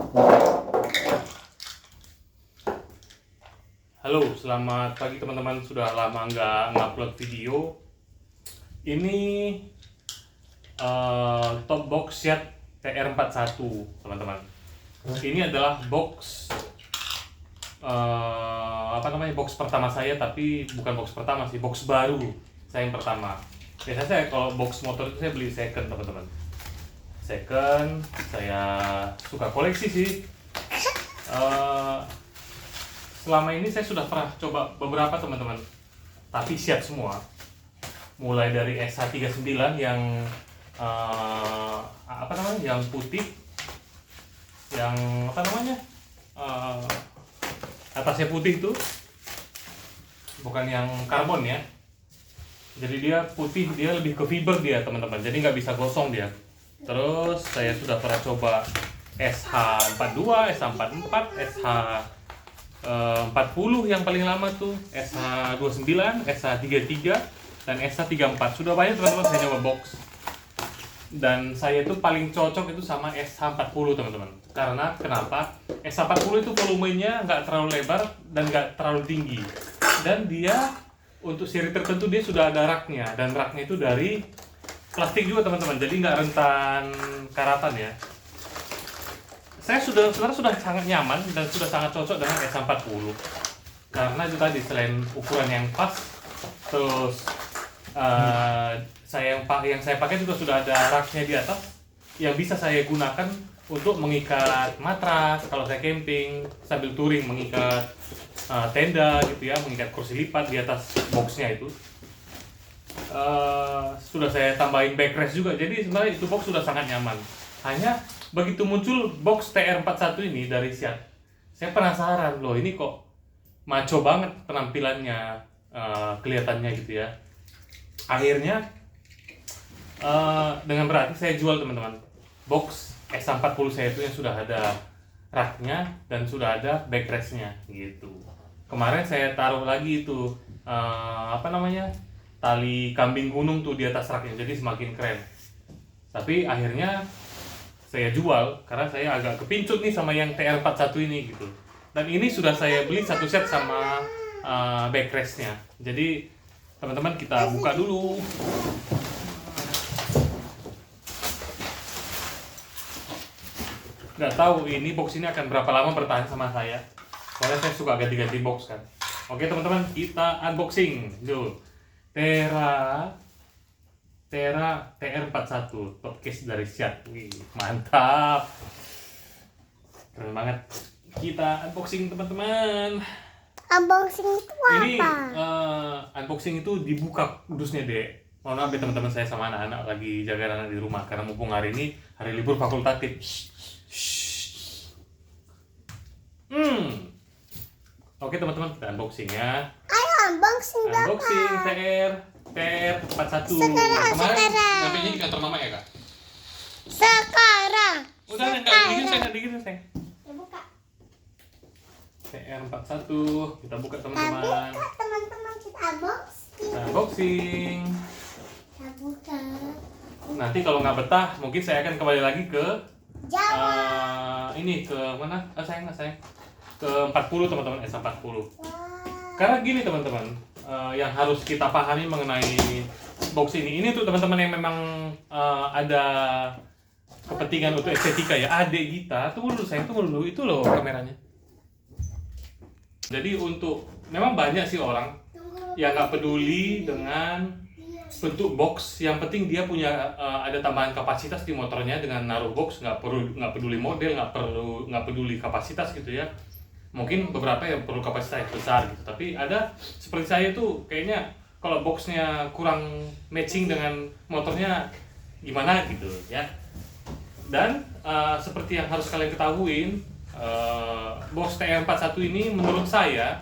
Halo, selamat pagi teman-teman. Sudah lama nggak ngupload video. Ini top box Seat TR41, teman-teman. Ini adalah box box pertama saya, tapi bukan box pertama sih, box baru saya yang pertama. Biasanya saya kalau box motor itu saya beli second, teman-teman. Second, saya suka koleksi sih. Selama ini saya sudah pernah coba beberapa, teman-teman, tapi Seat semua. Mulai dari SH39 yang yang putih, yang atasnya putih itu, bukan yang karbon ya. Jadi dia putih, dia lebih ke fiber dia, teman-teman. Jadi nggak bisa gosong dia. Terus saya sudah pernah coba SH42, SH44, SH40 yang paling lama tuh, SH29, SH33, dan SH34. Sudah banyak, teman-teman, saya nyoba box. Dan saya tuh paling cocok itu sama SH40, teman-teman. Karena kenapa? SH40 itu volumenya nggak terlalu lebar dan nggak terlalu tinggi. Dan dia untuk seri tertentu dia sudah ada raknya, dan raknya itu dari plastik juga, teman-teman. Jadi nggak rentan karatan ya. Saya sebenarnya sudah sangat nyaman dan sudah sangat cocok dengan SH40 karena itu tadi, selain ukuran yang pas, terus yang saya pakai juga sudah ada raknya di atas yang bisa saya gunakan untuk mengikat matras kalau saya camping, sambil touring mengikat tenda gitu ya, mengikat kursi lipat di atas boxnya itu. Sudah saya tambahin backrest juga, jadi sebenarnya itu box sudah sangat nyaman. Hanya begitu muncul box TR41 ini dari Seat, saya penasaran, loh ini kok maco banget penampilannya, kelihatannya gitu ya. Akhirnya dengan berarti saya jual, teman-teman, box SH40 saya itu yang sudah ada raknya dan sudah ada backrestnya gitu. Kemarin saya taruh lagi itu tali kambing gunung tuh di atas raknya, jadi semakin keren. Tapi akhirnya saya jual karena saya agak kepincut nih sama yang TR41 ini gitu. Dan ini sudah saya beli satu set sama backrestnya. Jadi teman-teman, kita buka dulu. Nggak tahu ini box ini akan berapa lama bertahan sama saya. Soalnya saya suka ganti-ganti box kan. Oke teman-teman, kita unboxing. Yuk. Tera TR41 top case dari Seat. Wih, mantap. Keren banget. Kita unboxing, teman-teman. Unboxing itu apa? Ini unboxing itu dibuka kudusnya, Dek. Mohon maaf ya teman-teman, saya sama anak-anak lagi jaga anak di rumah karena mumpung hari ini hari libur fakultatif. Oke teman-teman, kita unboxing ya. Ayo unboxing TR41. Sekarang. Nyampe di kantor mama ya, Kak? Sekarang. Udah, enggak digigit saya. Ya, buka. TR41, kita buka, Tapi teman-teman. teman-teman kita unboxing. Kita unboxing. Kita buka. Nanti kalau nggak betah, mungkin saya akan kembali lagi ke Jawa. ini ke mana? Sayang. Ke 40, teman-teman, SH40. Wah. Karena gini, teman-teman, yang harus kita pahami mengenai box ini tuh teman-teman yang memang ada kepentingan untuk estetika ya. Adik kita, tunggu dulu, itu loh kameranya. Jadi memang banyak sih orang yang nggak peduli dengan bentuk box, yang penting dia punya ada tambahan kapasitas di motornya dengan naruh box, nggak peduli model, nggak peduli kapasitas gitu ya. Mungkin beberapa yang perlu kapasitas yang besar gitu, tapi ada seperti saya tuh kayaknya kalau boxnya kurang matching dengan motornya gimana gitu ya. Dan seperti yang harus kalian ketahuin, box TR41 ini menurut saya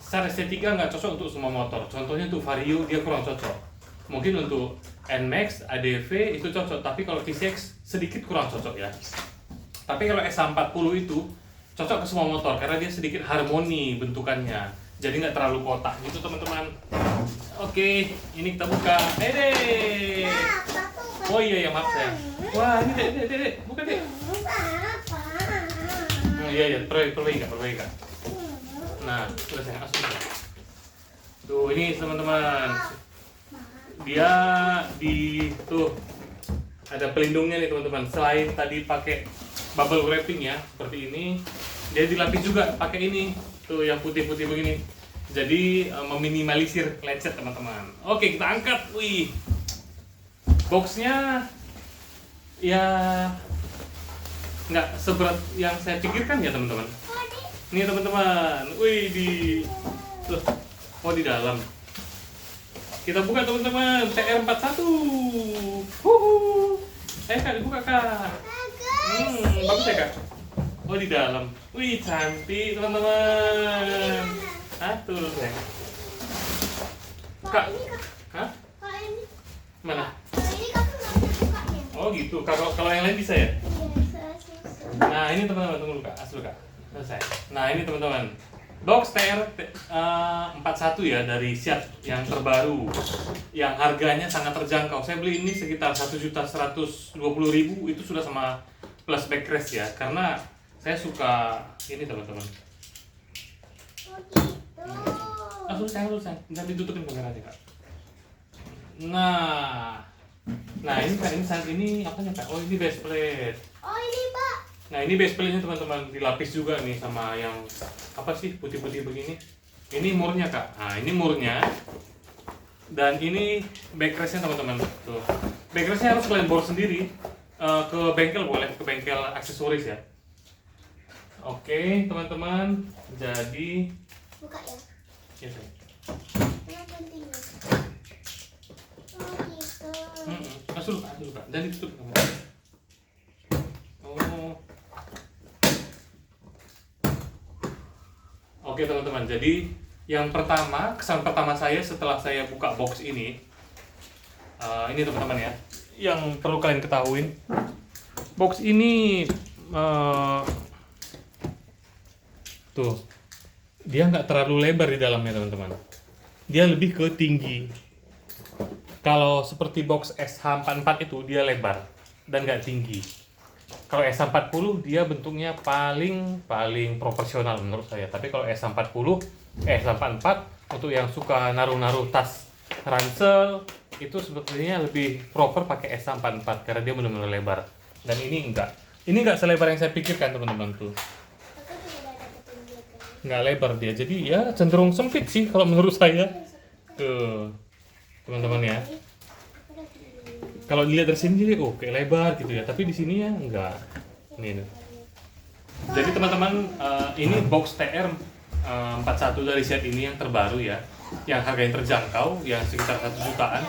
secara estetika nggak cocok untuk semua motor. Contohnya tuh Vario, dia kurang cocok. Mungkin untuk NMAX, ADV itu cocok, tapi kalau TCX sedikit kurang cocok ya. Tapi kalau SH40 itu cocok ke semua motor karena dia sedikit harmoni bentukannya, jadi nggak terlalu kotak gitu, teman-teman. Oke, ini kita buka. Oh iya ya, maaf saya. Wah, ini dek, buka dek. Iya, perbaiki Kak. Nah, udah saya asuh. Tuh, ini teman-teman. Dia tuh ada pelindungnya nih teman-teman. Selain tadi pakai bubble wrapping ya, seperti ini, dia dilapis juga pakai ini. Tuh yang putih-putih begini. Jadi meminimalisir lecet teman-teman. Oke, kita angkat. Wih. Boxnya ya nggak seberat yang saya pikirkan ya teman-teman. Ini teman-teman, wih tuh, oh di dalam. Kita buka teman-teman, TR41. Kak dibuka Kak. Bagus ya Kak. Oh di dalam, wih cantik teman-teman. Tuh ya. Kak, hah? Mana? Oh gitu, kalau yang lain bisa ya? Nah ini teman-teman, tunggu dulu Kak, asal Kak, selesai. Nah ini teman-teman, box TR41 ya dari Xiaomi yang terbaru, yang harganya sangat terjangkau. Saya beli ini sekitar 1.120.000, itu sudah sama plus backrest ya, karena saya suka ini teman-teman. Sayang, jangan ditutupin kameranya Kak. Nah ini Kak, ini apanya Kak? Oh ini base plate. Oh ini Pak. Nah ini base plate-nya teman-teman, dilapis juga nih sama yang apa sih putih-putih begini. Ini murnya Kak. Nah ini murnya. Dan ini backrest-nya teman-teman. Tuh. Backrest-nya harus kalian bawa sendiri ke bengkel, boleh ke bengkel aksesoris ya. Oke teman-teman, jadi Buka ya. ya saya. Kenapa penting? Oh gitu. Masuk Kak, dan ditutup kamu. Oh. Oke teman-teman, jadi yang pertama, kesan pertama saya setelah saya buka box ini teman-teman ya, yang perlu kalian ketahuin, box ini tuh, dia nggak terlalu lebar di dalamnya teman-teman, dia lebih ke tinggi. Kalau seperti box SH44 itu dia lebar dan nggak tinggi. Kalau SH40 dia bentuknya paling proporsional menurut saya. Tapi kalau SH44 untuk yang suka naruh tas ransel itu sebetulnya lebih proper pakai SH44 karena dia benar-benar lebar. Dan ini enggak selebar yang saya pikirkan teman-teman tuh. Nggak lebar dia, jadi ya cenderung sempit sih kalau menurut saya. Tuh teman-teman ya. Kalau dilihat dari sini kayak lebar gitu ya, tapi di sini ya enggak. Ini. Jadi teman-teman, ini box TR41 dari set ini yang terbaru ya, yang harganya terjangkau, yang sekitar 1 jutaan.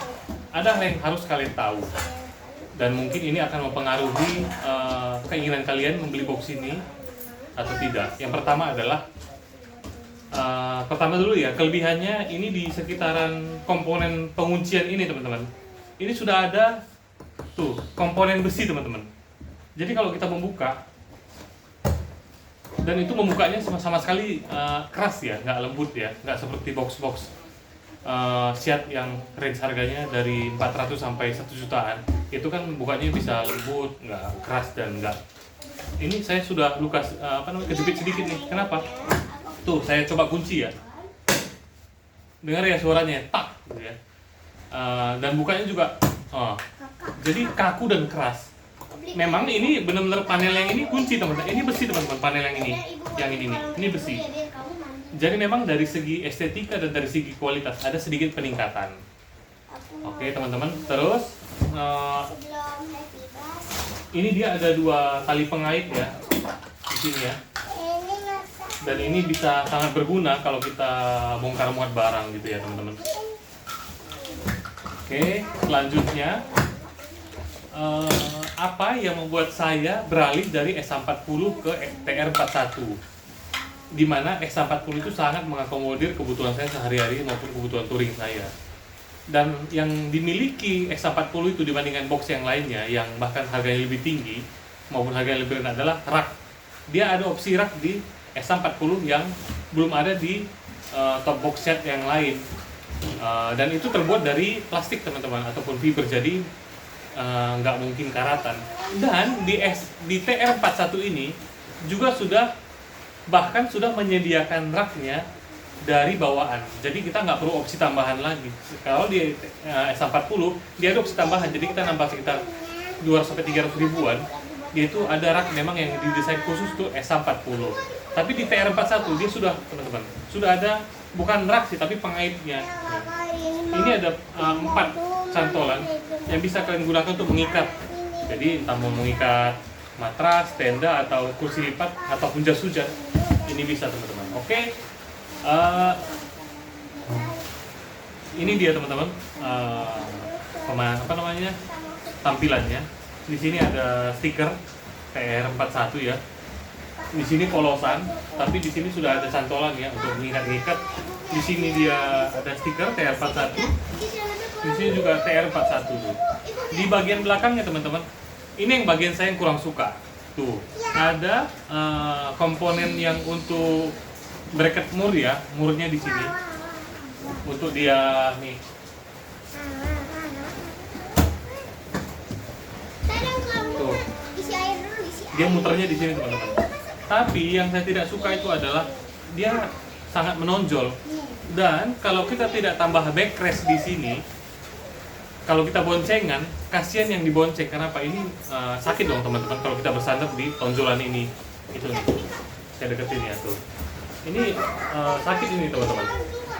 Ada hal yang harus kalian tahu, dan mungkin ini akan mempengaruhi keinginan kalian membeli box ini atau tidak. Yang pertama adalah pertama dulu ya, kelebihannya ini di sekitaran komponen penguncian ini teman-teman. Ini sudah ada tuh komponen besi teman-teman. Jadi kalau kita membuka, dan itu membukanya sama sekali keras ya, nggak lembut ya, nggak seperti box-box Xiaomi yang range harganya dari 400 sampai 1 jutaan. Itu kan bukanya bisa lembut, nggak keras dan nggak. Ini saya sudah kejepit sedikit nih. Kenapa? Tuh saya coba kunci ya. Dengar ya suaranya, tak gitu ya. Dan bukanya juga jadi kaku dan keras. Memang ini benar-benar panel yang ini kunci teman-teman. Ini besi teman-teman, panel yang ini. Yang ini besi. Jadi memang dari segi estetika dan dari segi kualitas ada sedikit peningkatan. Oke teman-teman. Terus ini dia ada 2 tali pengait ya di sini ya. Dan ini bisa sangat berguna kalau kita bongkar muat barang gitu ya teman-teman. Oke, selanjutnya apa yang membuat saya beralih dari S40 ke TR41, di mana S40 itu sangat mengakomodir kebutuhan saya sehari-hari maupun kebutuhan touring saya. Dan yang dimiliki S40 itu dibandingkan box yang lainnya yang bahkan harganya lebih tinggi maupun harganya lebih rendah adalah rak. Dia ada opsi rak di S40 yang belum ada di top box set yang lain. Dan itu terbuat dari plastik teman-teman ataupun fiber, jadi nggak mungkin karatan. Dan di TR41 ini juga sudah bahkan sudah menyediakan raknya dari bawaan. Jadi kita nggak perlu opsi tambahan lagi. Kalau di S40 dia ada opsi tambahan, jadi kita nambah sekitar 200-300 ribuan. Dia itu ada rak memang yang didesain khusus tuh S40. Tapi di TR41 dia sudah, teman-teman, sudah ada bukan rak sih tapi pengaitnya. Ini ada 4 cantolan yang bisa kalian gunakan untuk mengikat. Jadi entah mau mengikat matras, tenda, atau kursi lipat, ataupun jas hujan, ini bisa teman-teman. Oke, ini dia teman-teman, apa namanya, tampilannya. Di sini ada stiker TR41 ya. Di sini polosan, tapi di sini sudah ada cantolan ya untuk mengikat-ikat. Di sini dia ada stiker TR41. Di sini juga TR41 tuh. Di bagian belakangnya teman-teman, ini yang bagian saya yang kurang suka. Tuh, ada komponen yang untuk bracket mur ya, murnya di sini. Untuk dia nih. Tuh. Dia muternya di sini teman-teman. Tapi yang saya tidak suka itu adalah dia sangat menonjol. Dan kalau kita tidak tambah backrest di sini, kalau kita boncengan, kasihan yang dibonceng. Karena apa? Ini sakit dong teman-teman kalau kita bersandar di tonjolan ini. Itu nih, saya deketin ya tuh. Ini sakit ini teman-teman.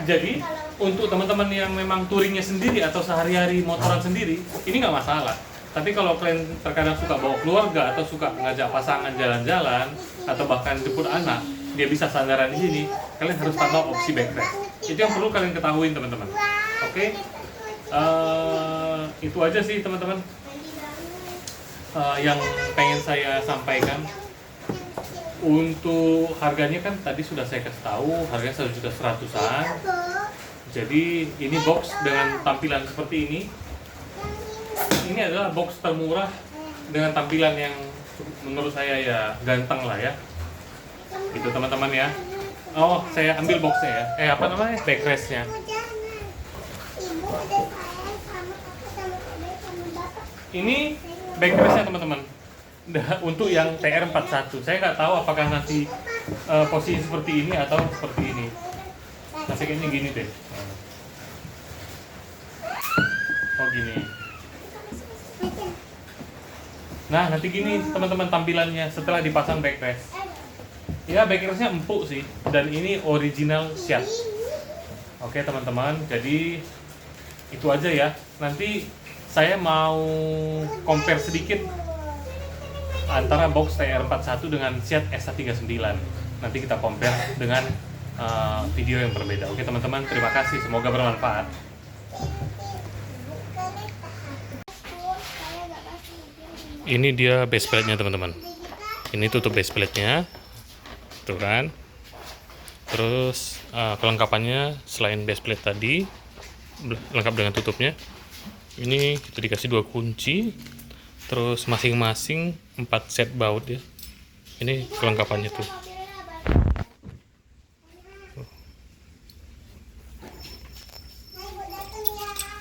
Jadi untuk teman-teman yang memang touringnya sendiri atau sehari-hari motoran sendiri, ini nggak masalah. Tapi kalau kalian terkadang suka bawa keluarga atau suka ngajak pasangan jalan-jalan atau bahkan jemput anak, dia bisa sandaran di sini. Kalian harus tambah opsi backrest. Itu yang perlu kalian ketahui teman-teman. Oke. Itu aja sih teman-teman yang pengen saya sampaikan. Untuk harganya kan tadi sudah saya kasih tahu, harganya 1.100.000-an. Jadi ini box dengan tampilan seperti ini. Ini adalah box termurah dengan tampilan yang menurut saya ya ganteng lah ya. Itu teman-teman ya. Oh, saya ambil boxnya ya. Apa namanya? Backrestnya. Ini backrestnya teman-teman. Untuk yang TR41, saya nggak tahu apakah nanti posisi seperti ini atau seperti ini. Nanti kayaknya gini deh. Oh gini. Nah nanti gini teman-teman tampilannya setelah dipasang backrest. Ya backrestnya empuk sih, dan ini original Seat. Oke teman-teman, jadi itu aja ya. Nanti saya mau compare sedikit antara box TR41 dengan Seat S39. Nanti kita compare dengan video yang berbeda. Oke teman-teman, terima kasih, semoga bermanfaat. Ini dia base plate-nya teman-teman. Ini tutup base plate-nya, tuh kan. Terus kelengkapannya selain base plate tadi, lengkap dengan tutupnya. Ini kita dikasih 2 kunci, terus masing-masing 4 set baut ya. Ini kelengkapannya tuh.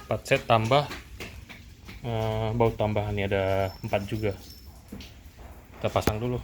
4 set tambah baut tambahan, ini ada 4 juga. Kita pasang dulu.